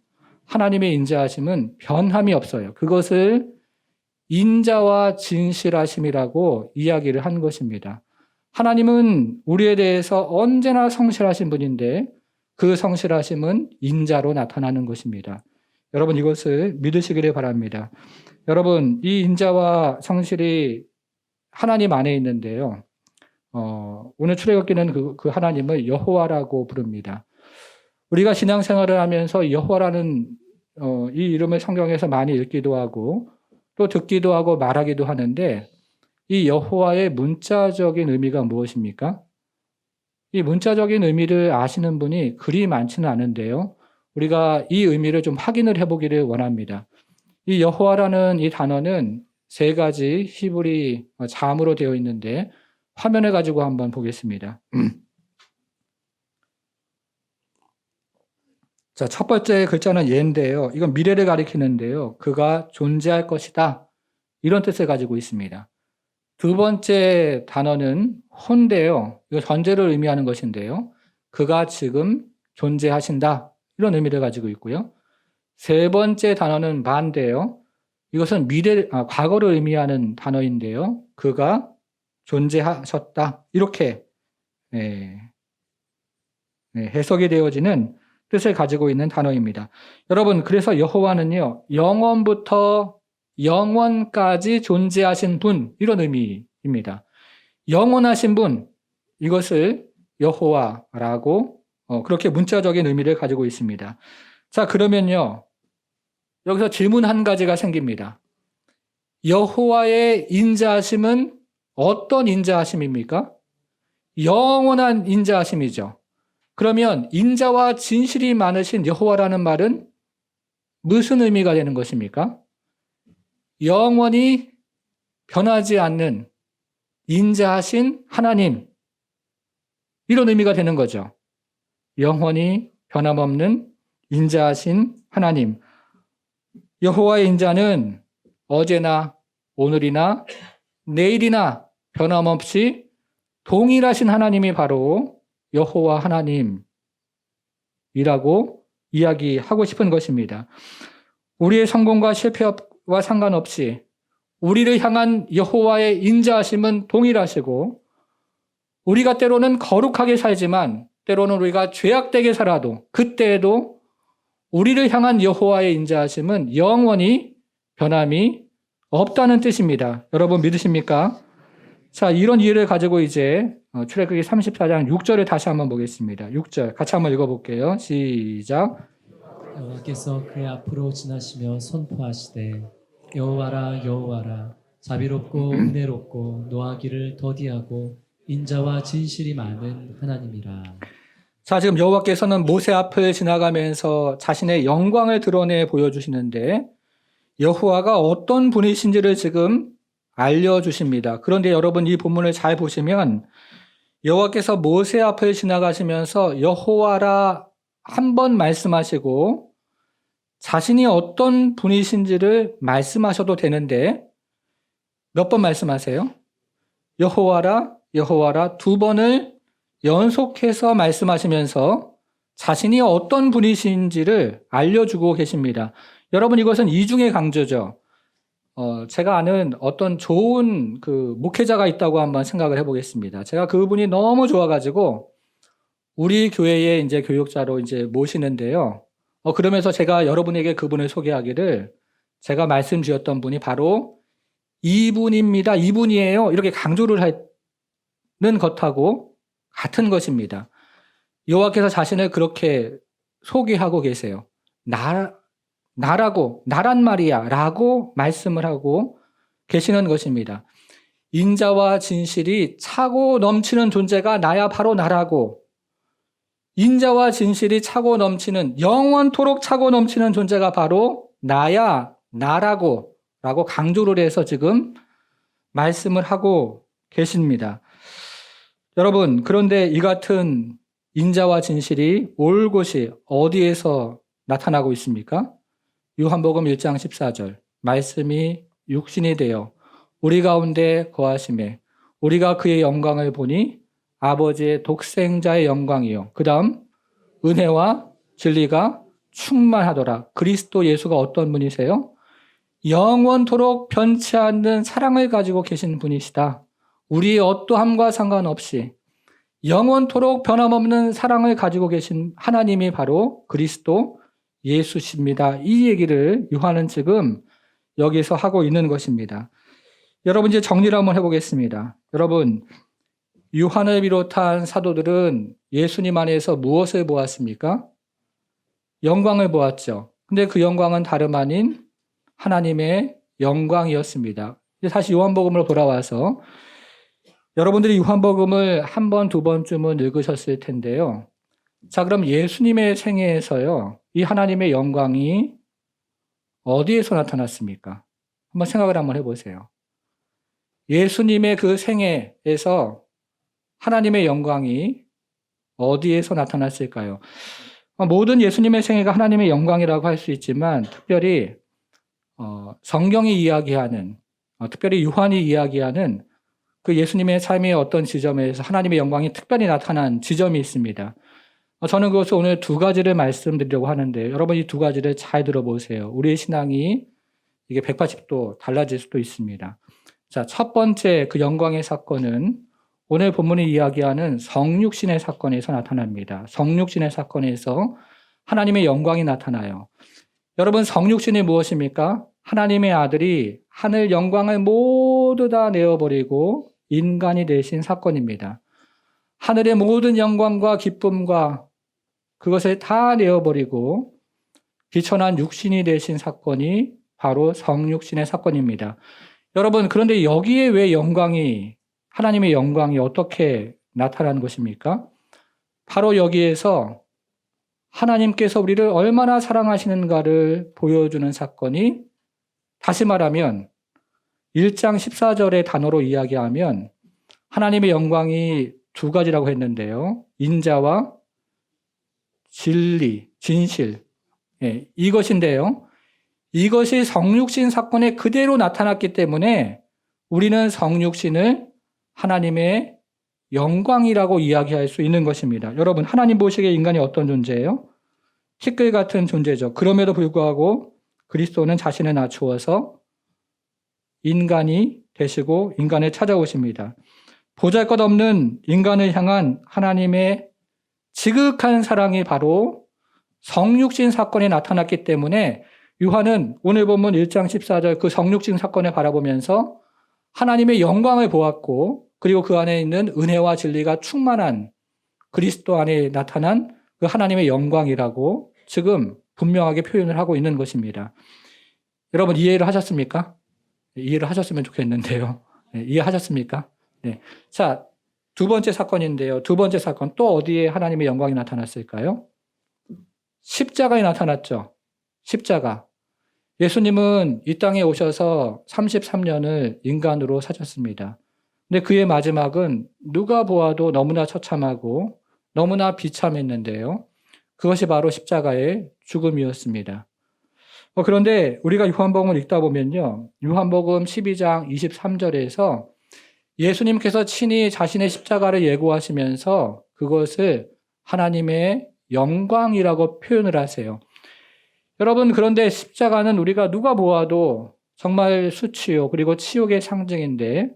하나님의 인자하심은 변함이 없어요. 그것을 인자와 진실하심이라고 이야기를 한 것입니다. 하나님은 우리에 대해서 언제나 성실하신 분인데 그 성실하심은 인자로 나타나는 것입니다. 여러분, 이것을 믿으시기를 바랍니다. 여러분, 이 인자와 성실이 하나님 안에 있는데요. 오늘 출애굽기는 그 하나님을 여호와라고 부릅니다. 우리가 신앙생활을 하면서 여호와라는 이 이름을 성경에서 많이 읽기도 하고 또 듣기도 하고 말하기도 하는데, 이 여호와의 문자적인 의미가 무엇입니까? 이 문자적인 의미를 아시는 분이 그리 많지는 않은데요. 우리가 이 의미를 좀 확인을 해보기를 원합니다. 이 여호와라는 이 단어는 세 가지 히브리 자음으로 되어 있는데, 화면을 가지고 한번 보겠습니다. 자, 첫 번째 글자는 예인데요. 이건 미래를 가리키는데요. 그가 존재할 것이다, 이런 뜻을 가지고 있습니다. 두 번째 단어는 혼데요. 이거 전제를 의미하는 것인데요. 그가 지금 존재하신다, 이런 의미를 가지고 있고요. 세 번째 단어는 만데요. 이것은 과거를 의미하는 단어인데요. 그가 존재하셨다, 이렇게 해석이 되어지는 뜻을 가지고 있는 단어입니다. 여러분, 그래서 여호와는요, 영원부터 영원까지 존재하신 분, 이런 의미입니다. 영원하신 분, 이것을 여호와라고 그렇게 문자적인 의미를 가지고 있습니다. 자, 그러면요, 여기서 질문 한 가지가 생깁니다. 여호와의 인자하심은 어떤 인자하심입니까? 영원한 인자하심이죠. 그러면 인자와 진실이 많으신 여호와라는 말은 무슨 의미가 되는 것입니까? 영원히 변하지 않는 인자하신 하나님. 이런 의미가 되는 거죠. 영원히 변함없는 인자하신 하나님. 여호와의 인자는 어제나 오늘이나 내일이나 변함없이 동일하신 하나님이 바로 여호와 하나님이라고 이야기하고 싶은 것입니다. 우리의 성공과 실패와 상관없이 우리를 향한 여호와의 인자하심은 동일하시고, 우리가 때로는 거룩하게 살지만 때로는 우리가 죄악되게 살아도 그때에도 우리를 향한 여호와의 인자하심은 영원히 변함이 없다는 뜻입니다. 여러분 믿으십니까? 자, 이런 이해를 가지고 이제 출애굽기 34장 6절을 다시 한번 보겠습니다. 6절 같이 한번 읽어볼게요. 시작. 여호와께서 그의 앞으로 지나시며 선포하시되 여호와라 여호와라 자비롭고 은혜롭고 노하기를 더디하고 인자와 진실이 많은 하나님이라. 자, 지금 여호와께서는 모세 앞을 지나가면서 자신의 영광을 드러내 보여주시는데 여호와가 어떤 분이신지를 지금 알려주십니다. 그런데 여러분 이 본문을 잘 보시면 여호와께서 모세 앞을 지나가시면서 여호와라 한 번 말씀하시고 자신이 어떤 분이신지를 말씀하셔도 되는데 몇 번 말씀하세요? 여호와라 여호와라 두 번을 연속해서 말씀하시면서 자신이 어떤 분이신지를 알려주고 계십니다. 여러분 이것은 이중의 강조죠. 제가 아는 어떤 좋은 목회자가 있다고 한번 생각을 해보겠습니다. 제가 그분이 너무 좋아가지고 우리 교회에 이제 교육자로 이제 모시는데요. 그러면서 제가 여러분에게 그분을 소개하기를 제가 말씀드렸던 분이 바로 이분입니다. 이분이에요. 이렇게 강조를 하는 것하고 같은 것입니다. 여호와께서 자신을 그렇게 소개하고 계세요. 나란 말이야 라고 말씀을 하고 계시는 것입니다. 인자와 진실이 차고 넘치는 존재가 나야 바로 나라고, 인자와 진실이 차고 넘치는 영원토록 차고 넘치는 존재가 바로 나야 나라고 라고 강조를 해서 지금 말씀을 하고 계십니다. 여러분 그런데 이 같은 인자와 진실이 올 곳이 어디에서 나타나고 있습니까? 요한복음 1장 14절 말씀이 육신이 되어 우리 가운데 거하심에 우리가 그의 영광을 보니 아버지의 독생자의 영광이요. 그 다음 은혜와 진리가 충만하더라. 그리스도 예수가 어떤 분이세요? 영원토록 변치 않는 사랑을 가지고 계신 분이시다. 우리의 어떠함과 상관없이 영원토록 변함없는 사랑을 가지고 계신 하나님이 바로 그리스도 예수십니다. 이 얘기를 요한은 지금 여기서 하고 있는 것입니다. 여러분 이제 정리를 한번 해보겠습니다. 여러분 요한을 비롯한 사도들은 예수님 안에서 무엇을 보았습니까? 영광을 보았죠. 근데 그 영광은 다름 아닌 하나님의 영광이었습니다. 이제 다시 요한복음으로 돌아와서 여러분들이 요한복음을 한 번, 두 번쯤은 읽으셨을 텐데요. 자, 그럼 예수님의 생애에서요, 이 하나님의 영광이 어디에서 나타났습니까? 한번 생각을 한번 해보세요. 예수님의 그 생애에서 하나님의 영광이 어디에서 나타났을까요? 모든 예수님의 생애가 하나님의 영광이라고 할 수 있지만 특별히 성경이 이야기하는, 특별히 요한이 이야기하는 그 예수님의 삶의 어떤 지점에서 하나님의 영광이 특별히 나타난 지점이 있습니다. 저는 그것을 오늘 두 가지를 말씀드리려고 하는데 여러분 이 두 가지를 잘 들어보세요. 우리의 신앙이 이게 180도 달라질 수도 있습니다. 자, 첫 번째 그 영광의 사건은 오늘 본문이 이야기하는 성육신의 사건에서 나타납니다. 성육신의 사건에서 하나님의 영광이 나타나요. 여러분 성육신이 무엇입니까? 하나님의 아들이 하늘 영광을 모두 다 내어버리고 인간이 되신 사건입니다. 하늘의 모든 영광과 기쁨과 그것을 다 내어버리고 비천한 육신이 되신 사건이 바로 성육신의 사건입니다. 여러분 그런데 여기에 왜 하나님의 영광이 어떻게 나타나는 것입니까? 바로 여기에서 하나님께서 우리를 얼마나 사랑하시는가를 보여주는 사건이, 다시 말하면 1장 14절의 단어로 이야기하면 하나님의 영광이 두 가지라고 했는데요. 인자와 진리, 진실. 예, 이것인데요. 이것이 성육신 사건에 그대로 나타났기 때문에 우리는 성육신을 하나님의 영광이라고 이야기할 수 있는 것입니다. 여러분, 하나님 보시기에 인간이 어떤 존재예요? 티끌 같은 존재죠. 그럼에도 불구하고 그리스도는 자신을 낮추어서 인간이 되시고 인간을 찾아오십니다. 보잘것없는 인간을 향한 하나님의 지극한 사랑이 바로 성육신 사건에 나타났기 때문에 요한은 오늘 본문 1장 14절 그 성육신 사건을 바라보면서 하나님의 영광을 보았고 그리고 그 안에 있는 은혜와 진리가 충만한 그리스도 안에 나타난 그 하나님의 영광이라고 지금 분명하게 표현을 하고 있는 것입니다. 여러분 이해를 하셨습니까? 이해를 하셨으면 좋겠는데요. 네, 이해하셨습니까? 네. 자, 두 번째 사건인데요. 두 번째 사건 또 어디에 하나님의 영광이 나타났을까요? 십자가에 나타났죠. 십자가. 예수님은 이 땅에 오셔서 33년을 인간으로 사셨습니다. 근데 그의 마지막은 누가 보아도 너무나 처참하고 너무나 비참했는데요. 그것이 바로 십자가의 죽음이었습니다. 그런데 우리가 요한복음을 읽다 보면요. 요한복음 12장 23절에서 예수님께서 친히 자신의 십자가를 예고하시면서 그것을 하나님의 영광이라고 표현을 하세요. 여러분, 그런데 십자가는 우리가 누가 보아도 정말 수치요, 그리고 치욕의 상징인데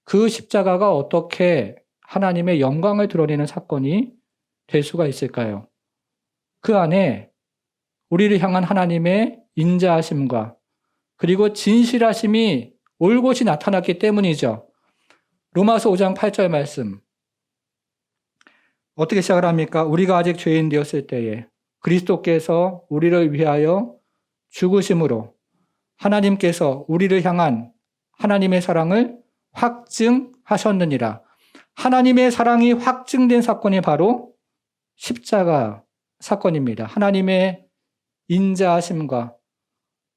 그 십자가가 어떻게 하나님의 영광을 드러내는 사건이 될 수가 있을까요? 그 안에 우리를 향한 하나님의 인자하심과 그리고 진실하심이 올곧이 나타났기 때문이죠. 로마서 5장 8절 말씀. 어떻게 시작을 합니까? 우리가 아직 죄인 되었을 때에 그리스도께서 우리를 위하여 죽으심으로 하나님께서 우리를 향한 하나님의 사랑을 확증하셨느니라. 하나님의 사랑이 확증된 사건이 바로 십자가 사건입니다. 하나님의 인자하심과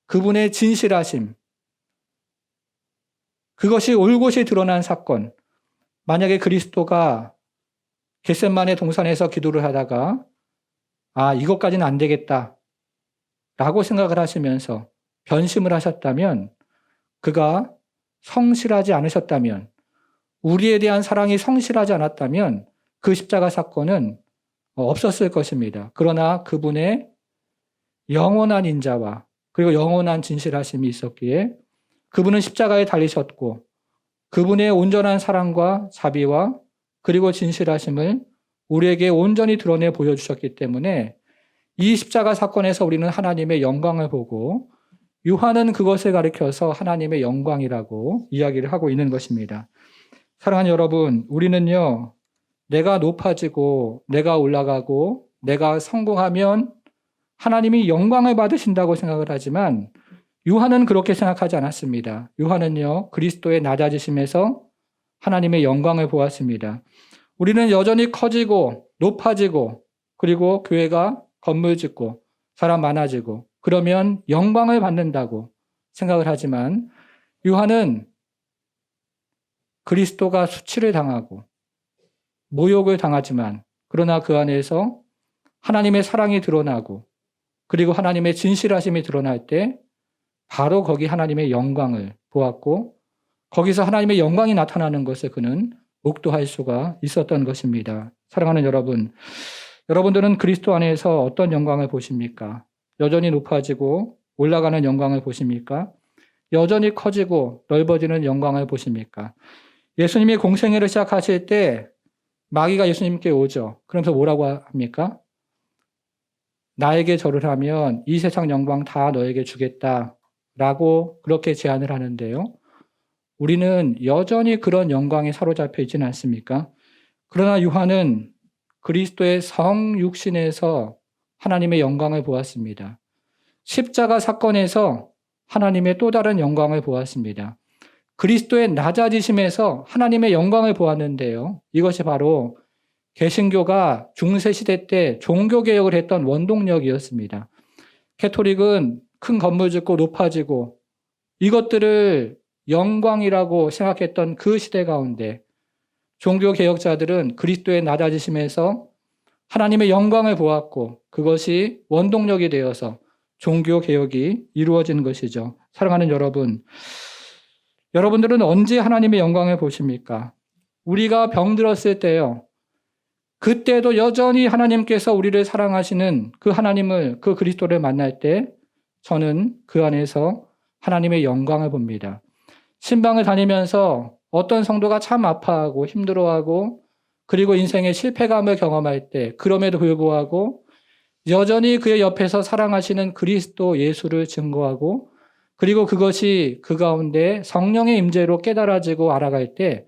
그분의 진실하심, 그것이 올곧이 드러난 사건. 만약에 그리스도가 겟셋마네 동산에서 기도를 하다가 이것까지는 안 되겠다 라고 생각을 하시면서 변심을 하셨다면, 그가 성실하지 않으셨다면, 우리에 대한 사랑이 성실하지 않았다면 그 십자가 사건은 없었을 것입니다. 그러나 그분의 영원한 인자와 그리고 영원한 진실하심이 있었기에 그분은 십자가에 달리셨고 그분의 온전한 사랑과 자비와 그리고 진실하심을 우리에게 온전히 드러내 보여주셨기 때문에 이 십자가 사건에서 우리는 하나님의 영광을 보고 요한은 그것을 가리켜서 하나님의 영광이라고 이야기를 하고 있는 것입니다. 사랑하는 여러분, 우리는요, 내가 높아지고 내가 올라가고 내가 성공하면 하나님이 영광을 받으신다고 생각을 하지만 요한은 그렇게 생각하지 않았습니다. 요한은요, 그리스도의 낮아지심에서 하나님의 영광을 보았습니다. 우리는 여전히 커지고 높아지고 그리고 교회가 건물 짓고 사람 많아지고 그러면 영광을 받는다고 생각을 하지만 요한은 그리스도가 수치를 당하고 모욕을 당하지만 그러나 그 안에서 하나님의 사랑이 드러나고 그리고 하나님의 진실하심이 드러날 때 바로 거기 하나님의 영광을 보았고 거기서 하나님의 영광이 나타나는 것을 그는 목도할 수가 있었던 것입니다. 사랑하는 여러분, 여러분들은 그리스도 안에서 어떤 영광을 보십니까? 여전히 높아지고 올라가는 영광을 보십니까? 여전히 커지고 넓어지는 영광을 보십니까? 예수님이 공생애를 시작하실 때 마귀가 예수님께 오죠. 그러면서 뭐라고 합니까? 나에게 절을 하면 이 세상 영광 다 너에게 주겠다라고 그렇게 제안을 하는데요. 우리는 여전히 그런 영광에 사로잡혀 있지는 않습니까? 그러나 요한은 그리스도의 성육신에서 하나님의 영광을 보았습니다. 십자가 사건에서 하나님의 또 다른 영광을 보았습니다. 그리스도의 낮아지심에서 하나님의 영광을 보았는데요. 이것이 바로 개신교가 중세시대 때 종교개혁을 했던 원동력이었습니다. 캐토릭은 큰 건물 짓고 높아지고 이것들을 영광이라고 생각했던 그 시대 가운데 종교개혁자들은 그리스도의 낮아지심에서 하나님의 영광을 보았고 그것이 원동력이 되어서 종교개혁이 이루어진 것이죠. 사랑하는 여러분, 여러분들은 언제 하나님의 영광을 보십니까? 우리가 병들었을 때요. 그때도 여전히 하나님께서 우리를 사랑하시는 그 하나님을, 그 그리스도를 만날 때 저는 그 안에서 하나님의 영광을 봅니다. 신방을 다니면서 어떤 성도가 참 아파하고 힘들어하고 그리고 인생의 실패감을 경험할 때 그럼에도 불구하고 여전히 그의 옆에서 사랑하시는 그리스도 예수를 증거하고 그리고 그것이 그 가운데 성령의 임재로 깨달아지고 알아갈 때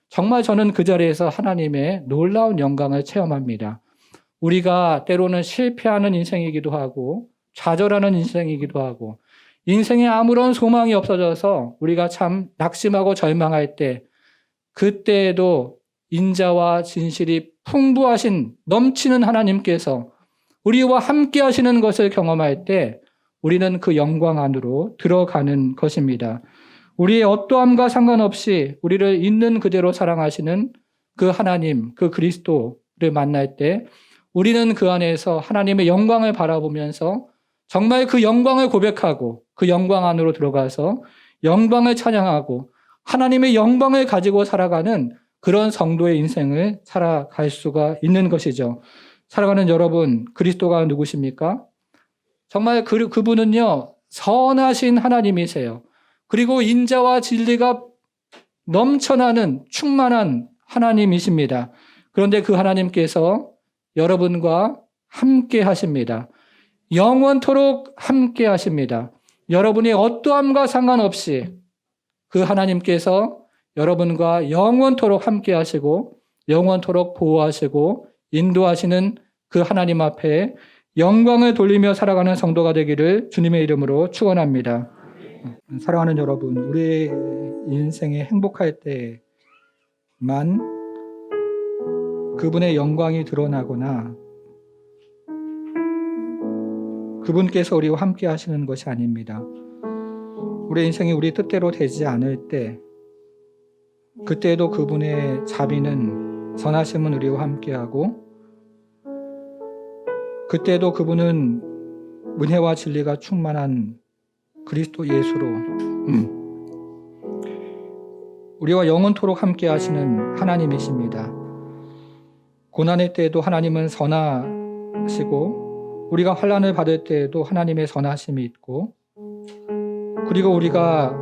정말 저는 그 자리에서 하나님의 놀라운 영광을 체험합니다. 우리가 때로는 실패하는 인생이기도 하고 좌절하는 인생이기도 하고 인생에 아무런 소망이 없어져서 우리가 참 낙심하고 절망할 때 그때에도 인자와 진실이 풍부하신 넘치는 하나님께서 우리와 함께 하시는 것을 경험할 때 우리는 그 영광 안으로 들어가는 것입니다. 우리의 어떠함과 상관없이 우리를 있는 그대로 사랑하시는 그 하나님, 그 그리스도를 만날 때 우리는 그 안에서 하나님의 영광을 바라보면서 정말 그 영광을 고백하고 그 영광 안으로 들어가서 영광을 찬양하고 하나님의 영광을 가지고 살아가는 그런 성도의 인생을 살아갈 수가 있는 것이죠. 사랑하는 여러분, 그리스도가 누구십니까? 정말 그분은요, 선하신 하나님이세요. 그리고 인자와 진리가 넘쳐나는 충만한 하나님이십니다. 그런데 그 하나님께서 여러분과 함께 하십니다. 영원토록 함께 하십니다. 여러분이 어떠함과 상관없이 그 하나님께서 여러분과 영원토록 함께 하시고 영원토록 보호하시고 인도하시는 그 하나님 앞에 영광을 돌리며 살아가는 성도가 되기를 주님의 이름으로 축원합니다. 사랑하는 여러분, 우리의 인생에 행복할 때만 그분의 영광이 드러나거나 그분께서 우리와 함께 하시는 것이 아닙니다. 우리 인생이 우리 뜻대로 되지 않을 때 그때에도 그분의 자비는 선하심은 우리와 함께하고 그때도 그분은 은혜와 진리가 충만한 그리스도 예수로 우리와 영원토록 함께 하시는 하나님이십니다. 고난의 때에도 하나님은 선하시고 우리가 환난을 받을 때에도 하나님의 선하심이 있고 그리고 우리가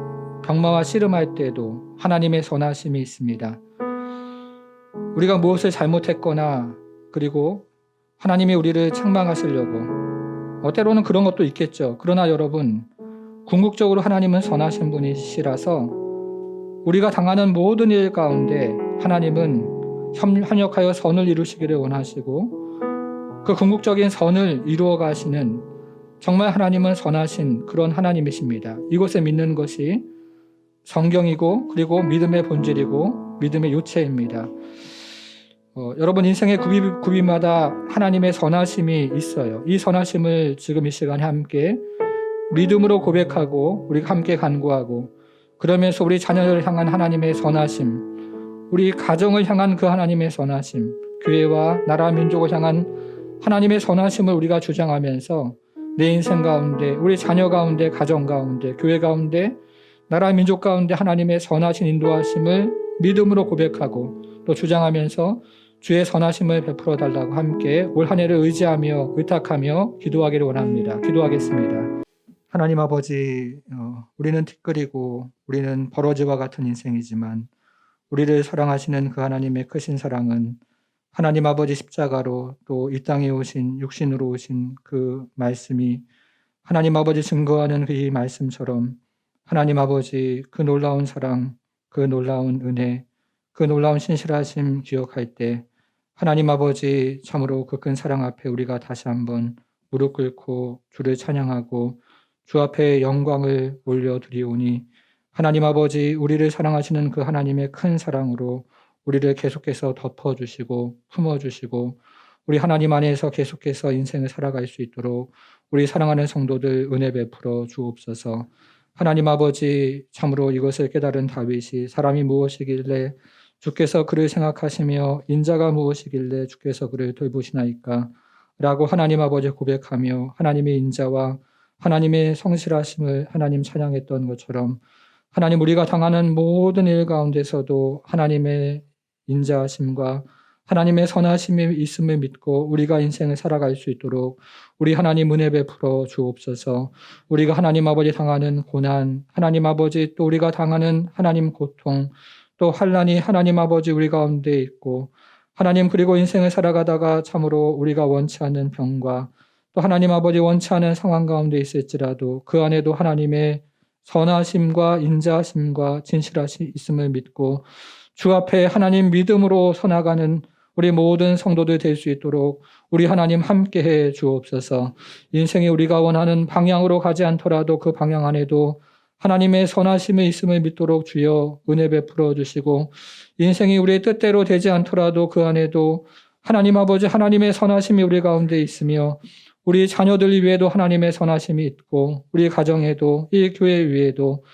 병마와 씨름할 때에도 하나님의 선하심이 있습니다. 우리가 무엇을 잘못했거나 그리고 하나님이 우리를 책망하시려고 때로는 그런 것도 있겠죠. 그러나 여러분, 궁극적으로 하나님은 선하신 분이시라서 우리가 당하는 모든 일 가운데 하나님은 협력하여 선을 이루시기를 원하시고 그 궁극적인 선을 이루어 가시는 정말 하나님은 선하신 그런 하나님이십니다. 이것을 믿는 것이 성경이고 그리고 믿음의 본질이고 믿음의 요체입니다. 여러분 인생의 구비마다 하나님의 선하심이 있어요. 이 선하심을 지금 이 시간에 함께 믿음으로 고백하고 우리가 함께 간구하고 그러면서 우리 자녀를 향한 하나님의 선하심, 우리 가정을 향한 그 하나님의 선하심, 교회와 나라 민족을 향한 하나님의 선하심을 우리가 주장하면서 내 인생 가운데, 우리 자녀 가운데, 가정 가운데, 교회 가운데, 나라 민족 가운데 하나님의 선하신 인도하심을 믿음으로 고백하고 또 주장하면서 주의 선하심을 베풀어 달라고 함께 올 한 해를 의지하며 의탁하며 기도하기를 원합니다. 기도하겠습니다. 하나님 아버지, 우리는 티끌이고 우리는 버러지와 같은 인생이지만 우리를 사랑하시는 그 하나님의 크신 사랑은 하나님 아버지 십자가로 또 이 땅에 오신 육신으로 오신 그 말씀이 하나님 아버지 증거하는 그 이 말씀처럼 하나님 아버지 그 놀라운 사랑, 그 놀라운 은혜, 그 놀라운 신실하심 기억할 때 하나님 아버지 참으로 그 큰 사랑 앞에 우리가 다시 한번 무릎 꿇고 주를 찬양하고 주 앞에 영광을 올려드리오니 하나님 아버지 우리를 사랑하시는 그 하나님의 큰 사랑으로 우리를 계속해서 덮어주시고 품어주시고 우리 하나님 안에서 계속해서 인생을 살아갈 수 있도록 우리 사랑하는 성도들 은혜 베풀어 주옵소서. 하나님 아버지 참으로 이것을 깨달은 다윗이 사람이 무엇이길래 주께서 그를 생각하시며 인자가 무엇이길래 주께서 그를 돌보시나이까? 라고 하나님 아버지 고백하며 하나님의 인자와 하나님의 성실하심을 하나님 찬양했던 것처럼 하나님 우리가 당하는 모든 일 가운데서도 하나님의 인자하심과 하나님의 선하심이 있음을 믿고 우리가 인생을 살아갈 수 있도록 우리 하나님 은혜 베풀어 주옵소서. 우리가 하나님 아버지 당하는 고난, 하나님 아버지 또 우리가 당하는 하나님 고통, 또 환난이 하나님 아버지 우리 가운데 있고 하나님 그리고 인생을 살아가다가 참으로 우리가 원치 않는 병과 또 하나님 아버지 원치 않은 상황 가운데 있을지라도 그 안에도 하나님의 선하심과 인자하심과 진실하심 있음을 믿고 주 앞에 하나님 믿음으로 서나가는 우리 모든 성도들 될 수 있도록 우리 하나님 함께해 주옵소서. 인생이 우리가 원하는 방향으로 가지 않더라도 그 방향 안에도 하나님의 선하심이 있음을 믿도록 주여 은혜 베풀어 주시고 인생이 우리의 뜻대로 되지 않더라도 그 안에도 하나님 아버지 하나님의 선하심이 우리 가운데 있으며 우리 자녀들 위에도 하나님의 선하심이 있고 우리 가정에도 이 교회 위에도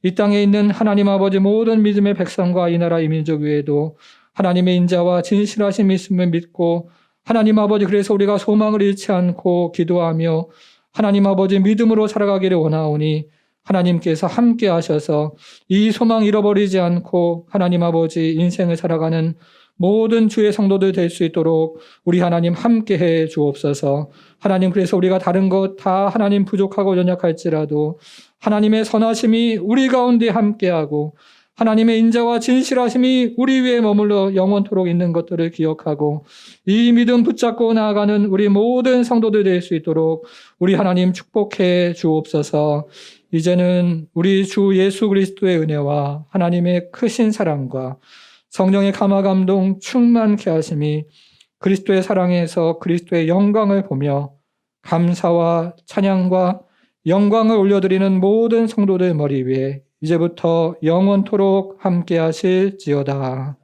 이 땅에 있는 하나님 아버지 모든 믿음의 백성과 이 나라 이민족 위에도 하나님의 인자와 진실하심이 있음을 믿고 하나님 아버지 그래서 우리가 소망을 잃지 않고 기도하며 하나님 아버지 믿음으로 살아가기를 원하오니 하나님께서 함께 하셔서 이 소망 잃어버리지 않고 하나님 아버지 인생을 살아가는 모든 주의 성도들 될 수 있도록 우리 하나님 함께 해 주옵소서. 하나님 그래서 우리가 다른 것 다 하나님 부족하고 연약할지라도 하나님의 선하심이 우리 가운데 함께하고 하나님의 인자와 진실하심이 우리 위에 머물러 영원토록 있는 것들을 기억하고 이 믿음 붙잡고 나아가는 우리 모든 성도들 될 수 있도록 우리 하나님 축복해 주옵소서. 이제는 우리 주 예수 그리스도의 은혜와 하나님의 크신 사랑과 성령의 감화 감동 충만케 하심이 그리스도의 사랑에서 그리스도의 영광을 보며 감사와 찬양과 영광을 올려드리는 모든 성도들 머리 위에 이제부터 영원토록 함께 하실지어다.